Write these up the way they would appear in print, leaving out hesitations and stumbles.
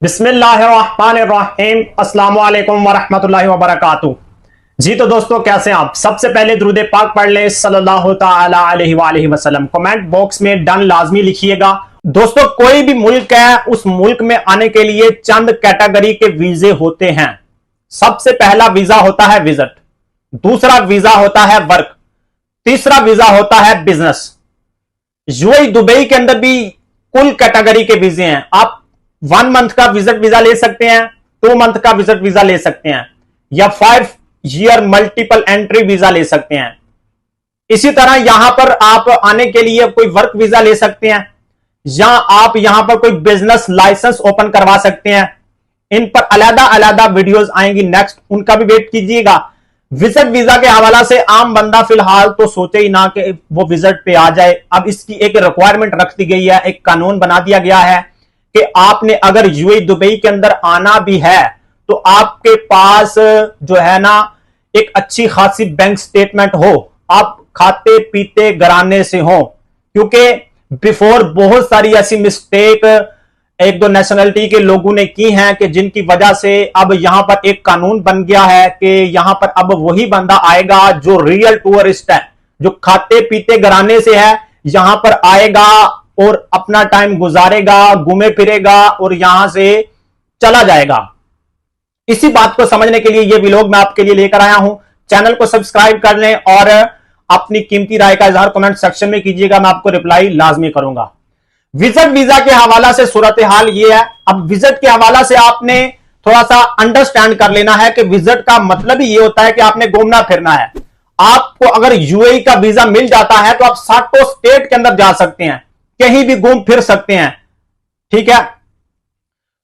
बिस्मिल्लाहिर्रहमानिर्रहीम अस्सलामु अलैकुम वरहमतुल्लाहि वबरकातुहू। जी तो दोस्तों, कैसे हैं आप? सबसे पहले दुरूद पाक पढ़ लें सल्लल्लाहु तआला अलैहि वसल्लम। कमेंट बॉक्स में डन लाजमी लिखिएगा। दोस्तों, कोई भी मुल्क है, उस मुल्क में आने के लिए चंद कैटेगरी के वीजे होते हैं। सबसे पहला वीजा होता है विजिट, दूसरा वीजा होता है वर्क, तीसरा वीजा होता है बिजनेस। यूएई दुबई के अंदर भी कुल कैटेगरी के वीजे हैं। आप 1 मंथ का विजिट वीजा ले सकते हैं, 2 मंथ का विजिट वीजा ले सकते हैं, या 5 ईयर मल्टीपल एंट्री वीजा ले सकते हैं। इसी तरह यहां पर आप आने के लिए कोई वर्क वीजा ले सकते हैं, या आप यहां पर कोई बिजनेस लाइसेंस ओपन करवा सकते हैं। इन पर अलग अलग वीडियोस आएंगी नेक्स्ट, उनका भी वेट कीजिएगा। विजिट वीजा के हवाला से आम बंदा फिलहाल तो सोचे ही ना कि वो विजिट पे आ जाए। अब इसकी एक रिक्वायरमेंट रख दी गई है, एक कानून बना दिया गया है कि आपने अगर यूएई दुबई के अंदर आना भी है तो आपके पास जो है ना एक अच्छी खासी बैंक स्टेटमेंट हो, आप खाते पीते घराने से हो। क्योंकि बिफोर बहुत सारी ऐसी मिस्टेक एक दो नेशनलिटी के लोगों ने की हैं कि जिनकी वजह से अब यहां पर एक कानून बन गया है कि यहां पर अब वही बंदा आएगा जो रियल टूरिस्ट है, जो खाते पीते घराने से है, यहां पर आएगा और अपना टाइम गुजारेगा, घूमे फिरेगा और यहां से चला जाएगा। इसी बात को समझने के लिए यह व्लॉग मैं आपके लिए लेकर आया हूं। चैनल को सब्सक्राइब कर लें और अपनी कीमती राय का इजहार कमेंट सेक्शन में कीजिएगा, मैं आपको रिप्लाई लाजमी करूंगा। विजिट वीजा के हवाला से सूरत हाल यह है। अब विजिट के हवाला से आपने थोड़ा सा अंडरस्टैंड कर लेना है कि विजिट का मतलब ही यह होता है कि आपने घूमना फिरना है। आपको अगर यूएई का वीजा मिल जाता है तो आप 7 स्टेट के अंदर जा सकते हैं, कहीं भी घूम फिर सकते हैं, ठीक है।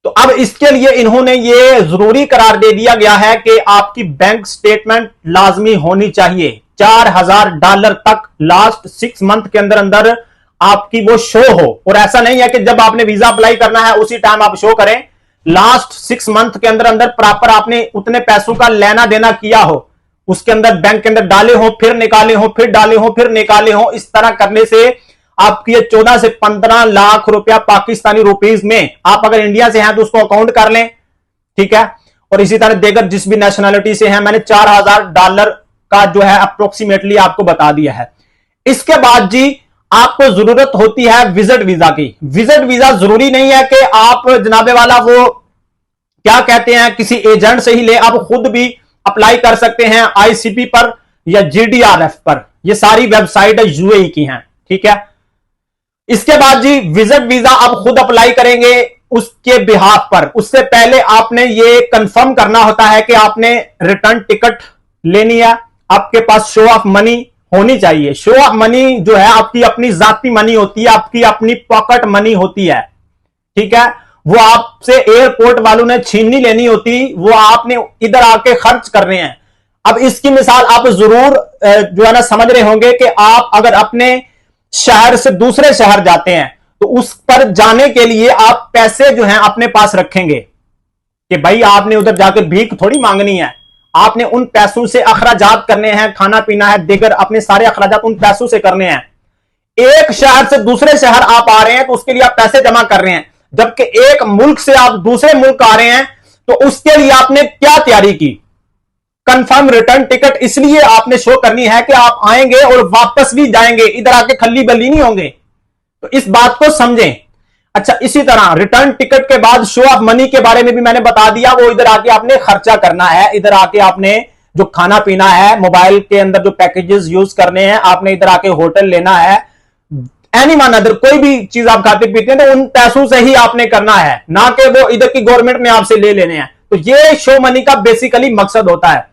तो अब इसके लिए इन्होंने ये जरूरी करार दे दिया गया है कि आपकी बैंक स्टेटमेंट लाजमी होनी चाहिए। $4000 तक लास्ट 6 मंथ के अंदर अंदर आपकी वो शो हो। और ऐसा नहीं है कि जब आपने वीजा अप्लाई करना है उसी टाइम आप शो करें। लास्ट 6 मंथ के अंदर अंदर प्रॉपर आपने उतने पैसों का लेना देना किया हो, उसके अंदर बैंक के अंदर डाले हो, फिर निकाले हो, फिर डाले हो, फिर निकाले हो। इस तरह करने से आपकी 14 से 15 लाख रुपया पाकिस्तानी रुपीज में, आप अगर इंडिया से हैं तो उसको अकाउंट कर लें, ठीक है। और इसी तरह देकर जिस भी नेशनलिटी से हैं, मैंने $4000 का जो है अप्रोक्सीमेटली आपको बता दिया है। इसके बाद जी आपको जरूरत होती है विजिट वीजा की। विजिट वीजा जरूरी नहीं है कि आप जनाबे वाला वो क्या कहते हैं किसी एजेंट से ही ले, आप खुद भी अप्लाई कर सकते हैं आईसीपी पर या जीडीआरएफ पर। ये सारी वेबसाइट यूएई की हैं, ठीक है। इसके बाद जी विजिट वीजा आप खुद अप्लाई करेंगे उसके बिहाफ पर। उससे पहले आपने ये कंफर्म करना होता है कि आपने रिटर्न टिकट लेनी है, आपके पास शो ऑफ मनी होनी चाहिए। शो ऑफ मनी जो है आपकी अपनी जाती मनी होती है, आपकी अपनी पॉकेट मनी होती है, ठीक है। वो आपसे एयरपोर्ट वालों ने छीन नहीं लेनी होती, वो आपने इधर आके खर्च करने हैं। अब इसकी मिसाल आप जरूर जो है ना समझ रहे होंगे कि आप अगर अपने शहर से दूसरे शहर जाते हैं तो उस पर जाने के लिए आप पैसे जो हैं अपने पास रखेंगे कि भाई आपने उधर जाकर भीख थोड़ी मांगनी है, आपने उन पैसों से अखराजात करने हैं, खाना पीना है, देकर अपने सारे अखराजात उन पैसों से करने हैं। एक शहर से दूसरे शहर आप आ रहे हैं तो उसके लिए आप पैसे जमा कर रहे हैं, जबकि एक मुल्क से आप दूसरे मुल्क आ रहे हैं तो उसके लिए आपने क्या तैयारी की? कंफर्म रिटर्न टिकट इसलिए आपने शो करनी है कि आप आएंगे और वापस भी जाएंगे, इधर आके खल्ली बल्ली नहीं होंगे। तो इस बात को समझें। अच्छा, इसी तरह रिटर्न टिकट के बाद शो ऑफ मनी के बारे में भी मैंने बता दिया। वो इधर आके आपने खर्चा करना है, इधर आके आपने जो खाना पीना है, मोबाइल के अंदर जो पैकेजेस यूज करने हैं, आपने इधर आके होटल लेना है, एनी वन अदर कोई भी चीज आप खाते पीते हैं तो उन पैसों से ही आपने करना है, ना कि वो इधर की गवर्नमेंट ने आपसे ले लेने हैं। तो ये शो मनी का बेसिकली मकसद होता है।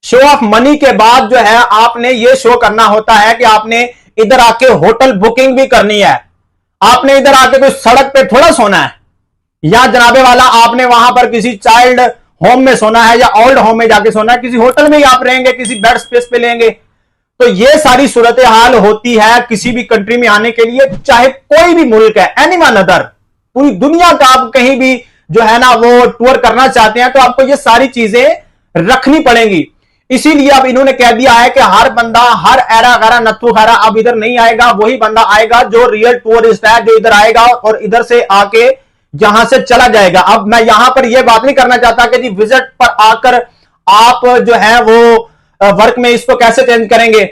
शो ऑफ मनी के बाद जो है आपने ये शो करना होता है कि आपने इधर आके होटल बुकिंग भी करनी है, आपने इधर आके कोई सड़क पे थोड़ा सोना है, या जनाबे वाला आपने वहां पर किसी चाइल्ड होम में सोना है या ओल्ड होम में जाके सोना है, किसी होटल में ही आप रहेंगे, किसी बेड स्पेस पे लेंगे। तो ये सारी सूरत हाल होती है किसी भी कंट्री में आने के लिए, चाहे कोई भी मुल्क है, एनी वन अदर, पूरी दुनिया का आप कहीं भी जो है ना वो टूर करना चाहते हैं तो आपको ये सारी चीजें रखनी पड़ेंगी। इसीलिए अब इन्होंने कह दिया है कि हर बंदा, हर एरा गरा नत्थु खारा अब इधर नहीं आएगा, वही बंदा आएगा जो रियल टूरिस्ट है, जो इधर आएगा और इधर से आके यहां से चला जाएगा। अब मैं यहां पर यह बात नहीं करना चाहता कि जी विजिट पर आकर आप जो है वो वर्क में इसको कैसे चेंज करेंगे।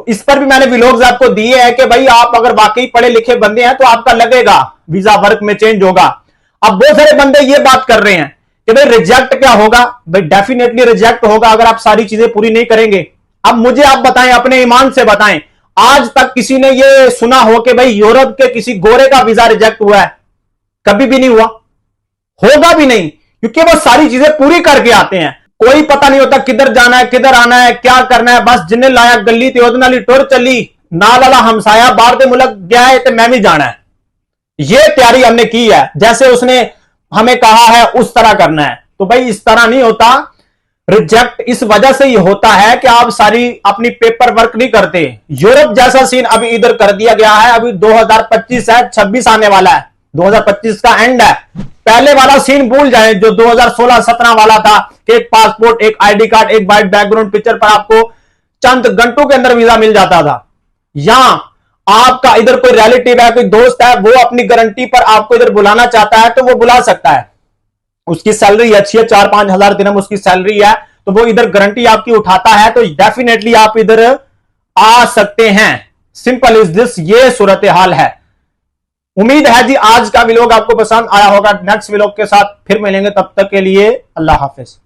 इस पर भी मैंने व्लॉग्स आपको दिए हैं कि भाई आप अगर वाकई पढ़े लिखे बंदे हैं तो आपका लगेगा वीजा वर्क में चेंज होगा। अब बहुत सारे बंदे ये बात कर रहे हैं कि भाई रिजेक्ट क्या होगा। भाई डेफिनेटली रिजेक्ट होगा अगर आप सारी चीजें पूरी नहीं करेंगे। अब मुझे आप बताएं, अपने ईमान से बताएं, आज तक किसी ने ये सुना हो कि भाई यूरोप के किसी गोरे का वीजा रिजेक्ट हुआ है? कभी भी नहीं हुआ, होगा भी नहीं, क्योंकि वो सारी चीजें पूरी करके आते हैं। कोई पता नहीं होता किधर जाना है, किधर आना है, क्या करना है, बस जिन्हें लाया गली ते ओदे नाल टुर चली, नाला हमसाया बाहर दे मुल्क गया है तो मैं भी जाना है। ये तैयारी हमने की है, जैसे उसने हमें कहा है उस तरह करना है। तो भाई इस तरह नहीं होता। रिजेक्ट इस वजह से ही होता है कि आप सारी अपनी पेपर वर्क नहीं करते। यूरोप जैसा सीन अभी इधर कर दिया गया है। अभी 2025 है, 26 आने वाला है, 2025 का एंड है। पहले वाला सीन भूल जाए जो 2016-17 वाला था, एक पासपोर्ट, एक आईडी कार्ड, एक वाइट बैकग्राउंड पिक्चर पर आपको चंद घंटों के अंदर वीजा मिल जाता था। यहां आपका इधर कोई रिलेटिव है, कोई दोस्त है, वो अपनी गारंटी पर आपको इधर बुलाना चाहता है तो वो बुला सकता है। उसकी सैलरी अच्छी है, 4-5 हजार दिरहम उसकी सैलरी है, तो वो इधर गारंटी आपकी उठाता है, तो डेफिनेटली आप इधर आ सकते हैं। सिंपल इज दिस, ये सूरत हाल है। उम्मीद है जी आज का व्लॉग आपको पसंद आया होगा। नेक्स्ट व्लॉग के साथ फिर मिलेंगे, तब तक के लिए अल्लाह हाफिज।